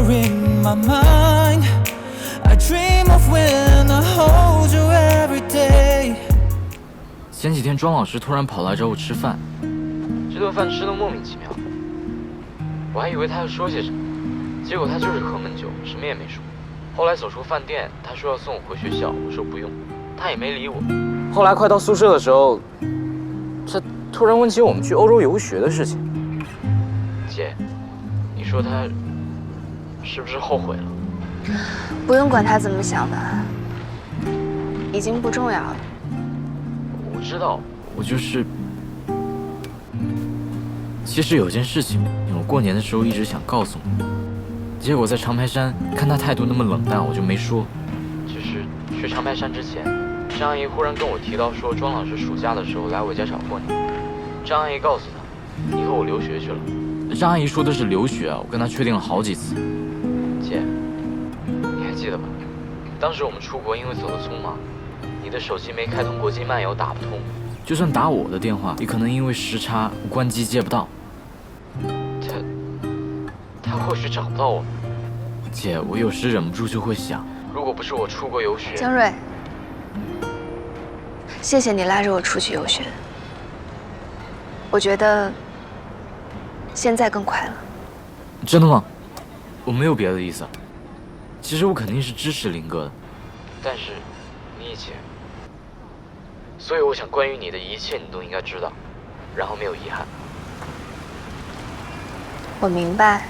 you're in my mind. I dream of when I hold you every day. 前几天庄老师突然跑来找我吃饭，这顿饭吃得莫名其妙，我还以为他要说些什么，结果他就是喝闷酒，什么也没说。后来走出饭店，他说要送我回学校，我说不用，他也没理我。后来快到宿舍的时候，他突然问起我们去欧洲游学的事情。姐，你说他是不是后悔了？不用管他怎么想的，已经不重要了。我知道，我就是……其实有件事情，我过年的时候一直想告诉你，结果在长白山看他态度那么冷淡，我就没说。就是去长白山之前，张阿姨忽然跟我提到说，庄老师暑假的时候来我家找过你。张阿姨告诉他，你和我留学去了。张阿姨说的是留学啊，我跟她确定了好几次。姐，你还记得吧？当时我们出国因为走得匆忙，你的手机没开通国际漫游，打不通。就算打我的电话，也可能因为时差关机接不到。他或许找不到我们。姐，我有时忍不住就会想，如果不是我出国游学……江瑞，谢谢你拉着我出去游学，我觉得现在更快乐。真的吗？我没有别的意思。其实我肯定是支持林哥的，但是你以前，所以我想关于你的一切你都应该知道，然后没有遗憾。我明白。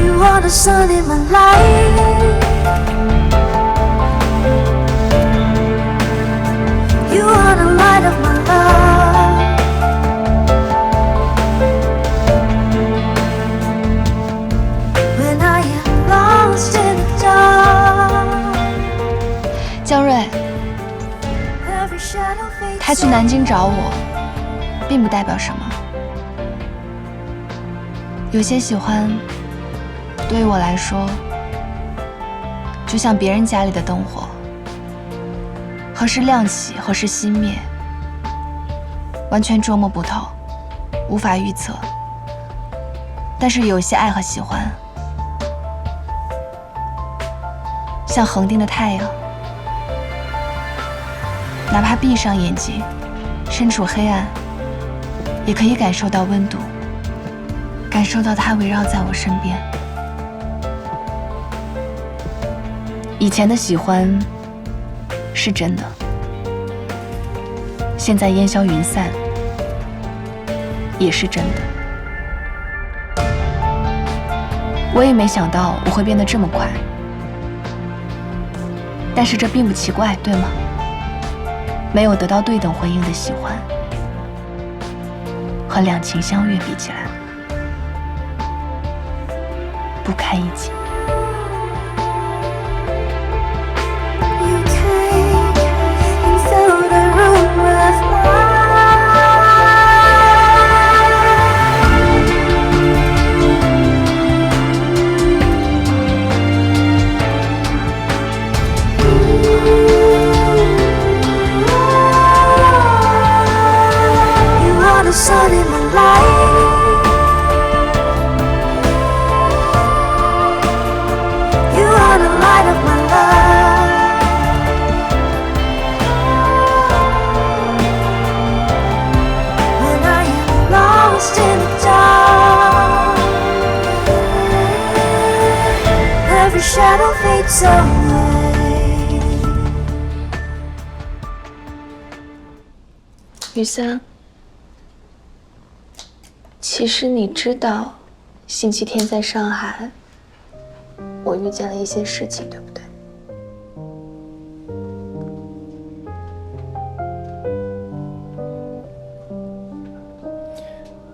You are the sun in my life. You are the light of my love. When I am lost in the dark. 江瑞， Every shadow fades 他去南京找我，并不代表什么。有些喜欢，对于我来说，就像别人家里的灯火，何时亮起，何时熄灭，完全捉摸不透，无法预测。但是有些爱和喜欢，像恒定的太阳，哪怕闭上眼睛，身处黑暗，也可以感受到温度，感受到它围绕在我身边。以前的喜欢是真的，现在烟消云散也是真的。我也没想到我会变得这么快，但是这并不奇怪，对吗？没有得到对等回应的喜欢，和两情相悦比起来，不堪一击。You came and filled the room with light. You are the sun in my life. You are the light of my love. When I am lost in the dark, every shadow fades away. 雨森，其实你知道，星期天在上海，我遇见了一些事情，对不对？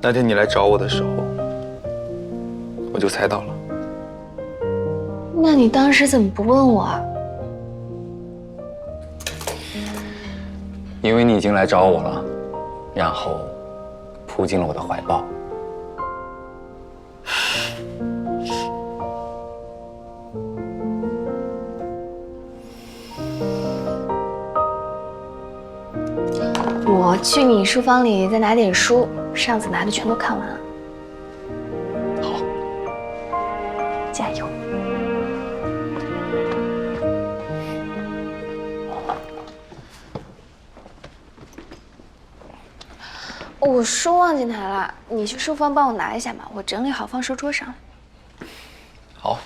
那天你来找我的时候，我就猜到了。那你当时怎么不问我啊？因为你已经来找我了，然后扑进了我的怀抱。去你书房里再拿点书，上次拿的全都看完了。好，加油！我书忘记拿了，你去书房帮我拿一下吧，我整理好放书桌上。好。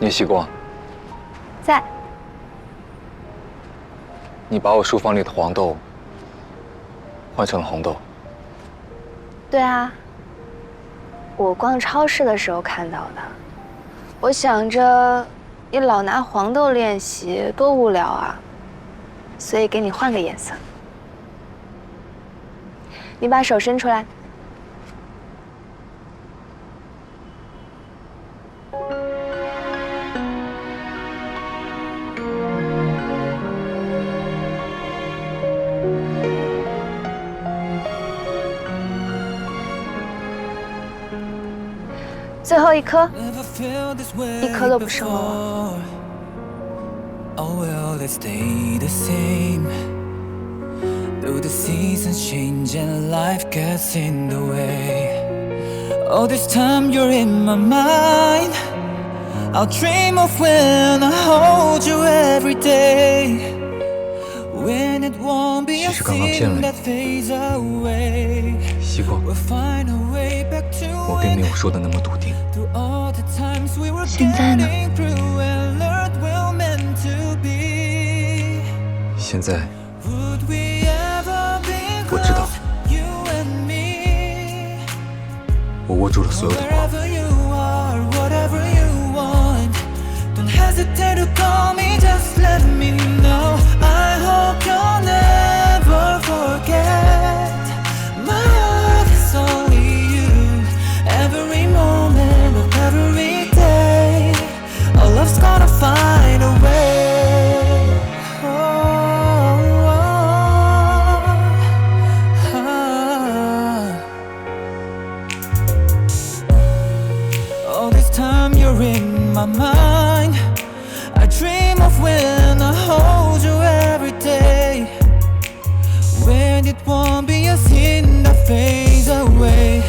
聂希光，在。你把我书房里的黄豆换成了红豆。对啊，我逛超市的时候看到的。我想着你老拿黄豆练习，多无聊啊，所以给你换个颜色。你把手伸出来。最后一颗，一颗都不剩了我。Oh well, let's stay the same. Though the seasons change and life gets in the way. All this time you're in my mind. I'll dream of when I hold you every day. When it won't be a thing that fades away. 希光，我并没有说的那么笃定。现在呢？现在，我知道，我握住了所有的光。My mind, I dream of when I hold you every day. When it won't be a sin that fades away.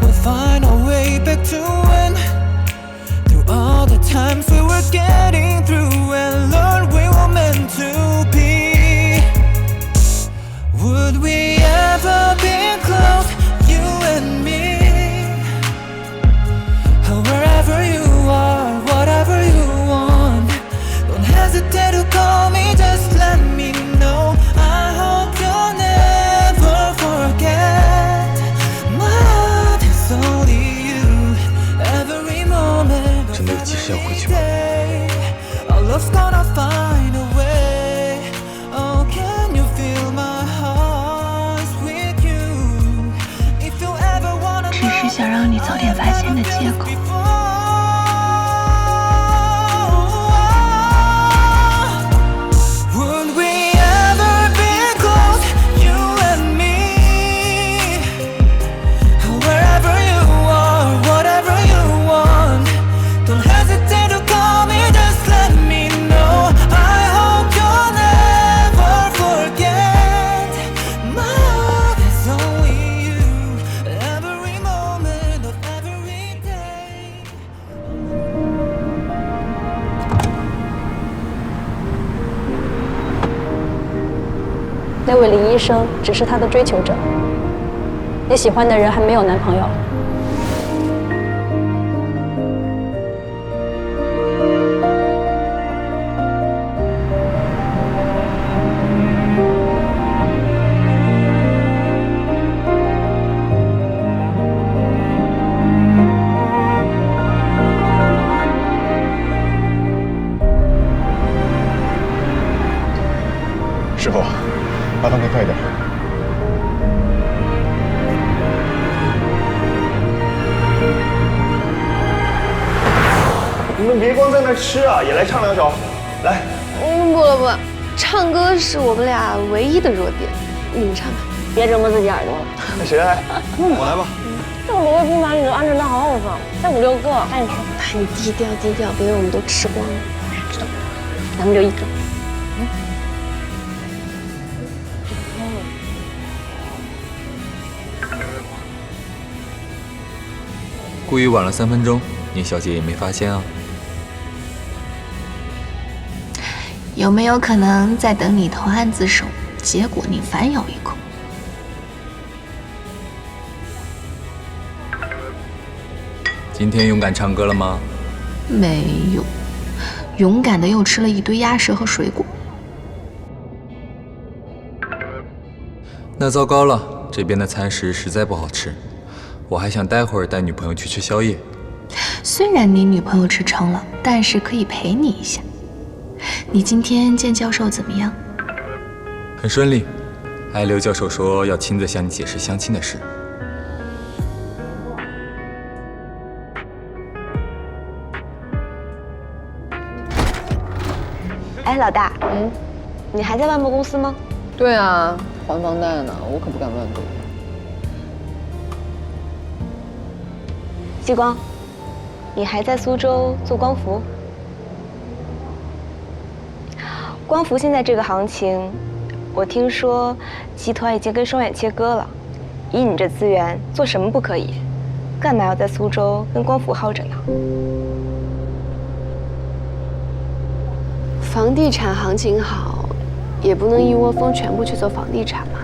We'll find our way back to when, through all the times we were getting through and learned we were meant to be. Would we ever be close, you and me? Wherever you are, whatever you want, don't hesitate to call me, just let me know. I hope you'll never forget. My heart is only you, every moment of every day. Our love's gonna find a way. Oh, can you feel my heart with you? If you ever wanna know, 只是想让你早点发现的借口。那位林医生只是他的追求者，你喜欢的人还没有男朋友。师傅，麻烦您快一点。你们别光在那吃啊，也来唱两首。来，不了不，唱歌是我们俩唯一的弱点，你们唱吧。别折磨自己耳朵了。那谁来？我来吧。这个萝卜拼盘你都安排的好好放，才5、6个，赶紧吃。哎，你低调低调，别让我们都吃光了。知道，咱们就1个。故意晚了3分钟，宁小姐也没发现啊。有没有可能在等你投案自首，结果你反咬一口？今天勇敢唱歌了吗？没有，勇敢的又吃了一堆鸭舌和水果。那糟糕了，这边的餐食实在不好吃。我还想待会儿带女朋友去吃宵夜。虽然你女朋友吃撑了，但是可以陪你一下。你今天见教授怎么样？很顺利。艾刘教授说要亲自向你解释相亲的事。哎，老大，你还在万博公司吗？对啊，还房贷呢，我可不敢乱动。激光，你还在苏州做光伏？光伏现在这个行情，我听说集团已经跟双远切割了。以你这资源，做什么不可以？干嘛要在苏州跟光伏耗着呢？房地产行情好，也不能一窝蜂全部去做房地产嘛，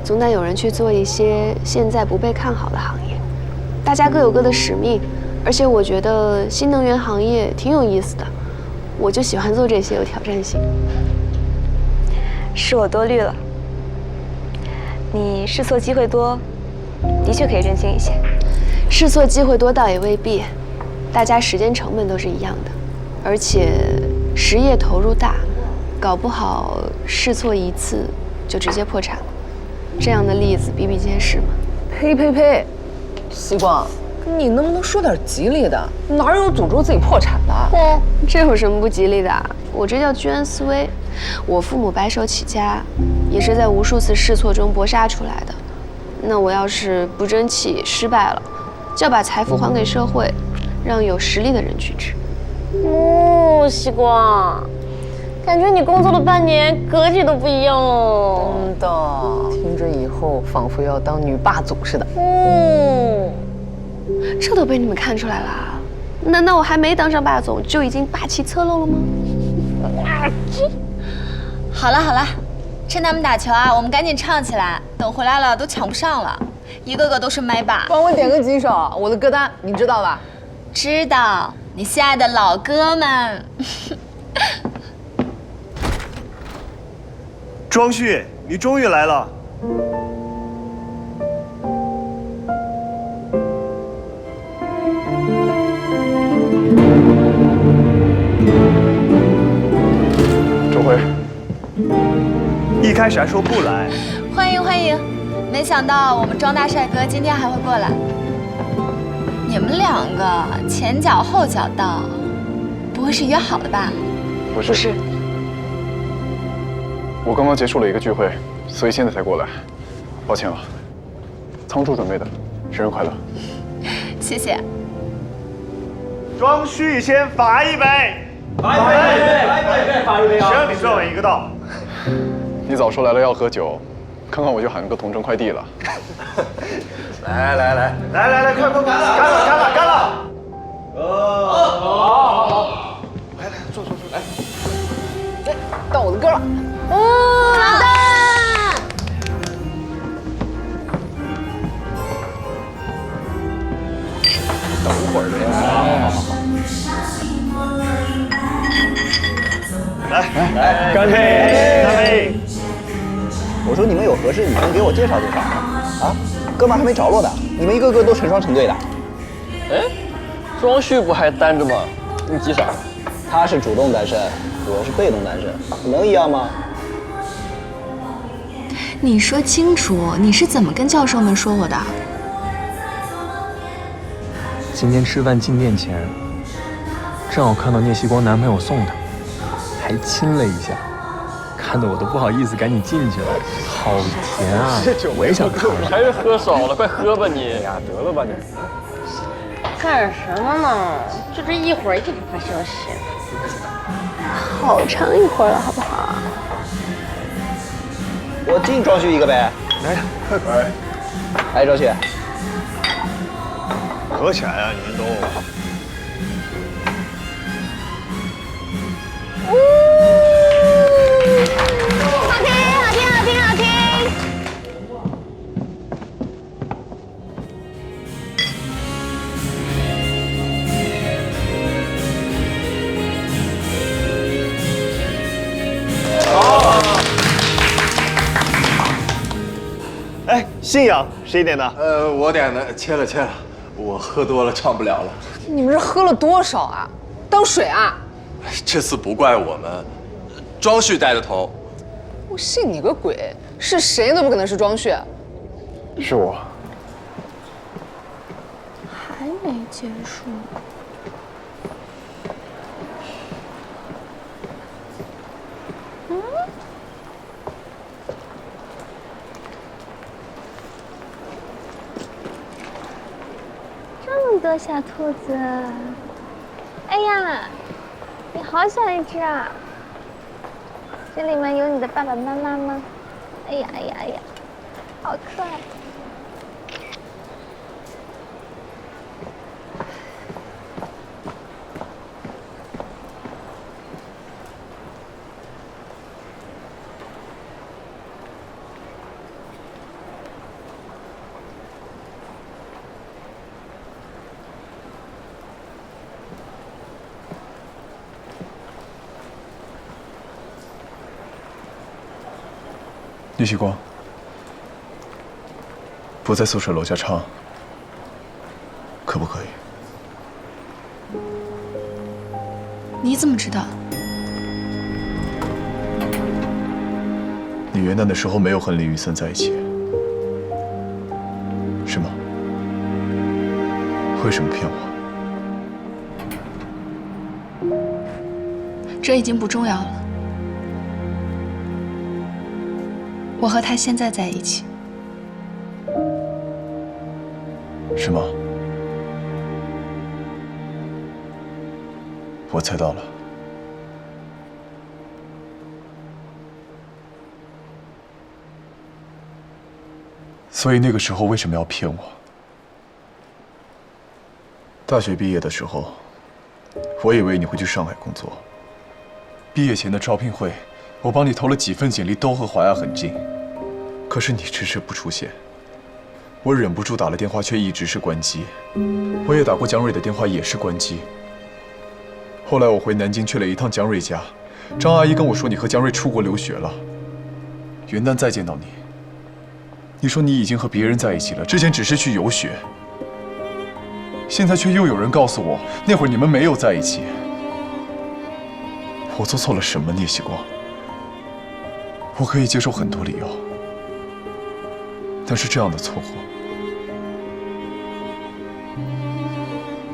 总得有人去做一些现在不被看好的行业。大家各有各的使命，而且我觉得新能源行业挺有意思的，我就喜欢做这些有挑战性。是我多虑了，你试错机会多，的确可以认清一些。试错机会多倒也未必，大家时间成本都是一样的，而且实业投入大，搞不好试错一次就直接破产了，这样的例子比比皆是嘛。呸呸呸！西光，你能不能说点吉利的？哪有诅咒自己破产的？这有什么不吉利的？我这叫居安思危。我父母白手起家，也是在无数次试错中搏杀出来的。那我要是不争气失败了，就要把财富还给社会，让有实力的人去吃。西光，感觉你工作了半年，格局都不一样了。真的，听着以后仿佛要当女霸总似的。这都被你们看出来了？难道我还没当上霸总就已经霸气侧漏了吗？好了好了，趁他们打球啊，我们赶紧唱起来，等回来了都抢不上了，一个个都是麦霸。帮我点个几首，我的歌单你知道吧？知道，你心爱的老哥们。庄旭，你终于来了。周辉，一开始还说不来。欢迎欢迎，没想到我们庄大帅哥今天还会过来。你们两个前脚后脚到，不会是约好的吧？不是。我刚刚结束了一个聚会，所以现在才过来。抱歉啊，仓促准备的，生日快乐。谢谢。庄旭先罚一杯。罚一杯，罚一杯啊！谁让你最后一个到？你早说来了要喝酒，刚刚我就喊个同城快递了。来，快，干了！好，来，坐，来，到我的歌了。老大，来，干杯！干杯！我说你们有合适女生给我介绍介绍啊？哥们还没着落的，你们一个个都成双成对的。哎，庄旭不还单着吗？你急啥？他是主动单身，我是被动单身，能一样吗？你说清楚，你是怎么跟教授们说我的？今天吃饭进店前，正好看到聂曦光男朋友送她，还亲了一下，看得我都不好意思赶紧进去了，好甜啊！我也想看。还是喝少了，快喝吧你。哎呀，得了吧你。干什么呢？就这一会儿一直发消息，好长一会儿了，好不好？我敬庄旭一个呗。来，快快。来，庄旭。合起来啊，你们都。好听，好听，好听，好听。哎，信仰谁点的？我点的，切了。我喝多了，唱不了了。你们这喝了多少啊？当水啊？这次不怪我们，庄旭带的头。我信你个鬼！是谁都不可能是庄旭。是我。还没结束。这么多小兔子，哎呀，你好小一只啊！这里面有你的爸爸妈妈吗？哎呀，好可爱！聂曦光，不在宿舍楼下唱，可不可以？你怎么知道？你元旦的时候没有和林雨森在一起，是吗？为什么骗我？这已经不重要了。我和他现在在一起。是吗？我猜到了。所以那个时候为什么要骗我？大学毕业的时候，我以为你会去上海工作。毕业前的招聘会，我帮你投了几份简历，都和华亚很近，可是你迟迟不出现。我忍不住打了电话，却一直是关机。我也打过蒋蕊的电话，也是关机。后来我回南京去了一趟蒋蕊家，张阿姨跟我说你和蒋蕊出国留学了。元旦再见到你，你说你已经和别人在一起了，之前只是去游学。现在却又有人告诉我，那会儿你们没有在一起。我做错了什么，聂曦光？我可以接受很多理由，但是这样的错过，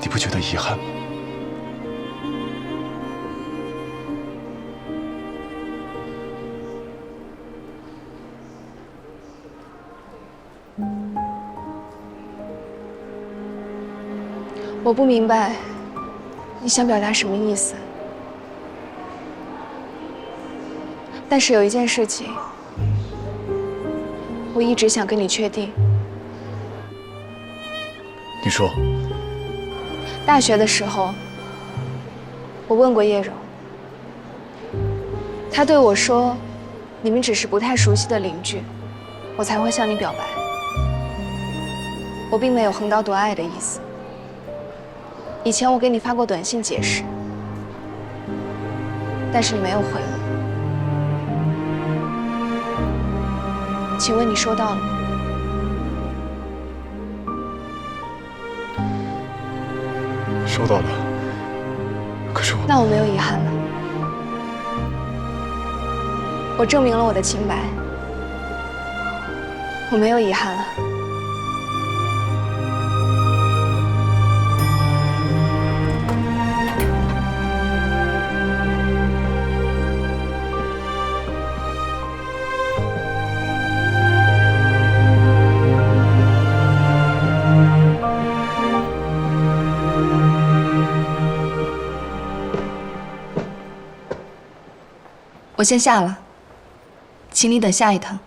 你不觉得遗憾吗？我不明白你想表达什么意思，但是有一件事情，我一直想跟你确定。你说。大学的时候，我问过叶柔，她对我说，你们只是不太熟悉的邻居，我才会向你表白。我并没有横刀夺爱的意思。以前我给你发过短信解释，但是你没有回我。请问你收到了吗？收到了，可是我……那我没有遗憾了，我证明了我的清白，我没有遗憾了。我先下了，请你等下一趟。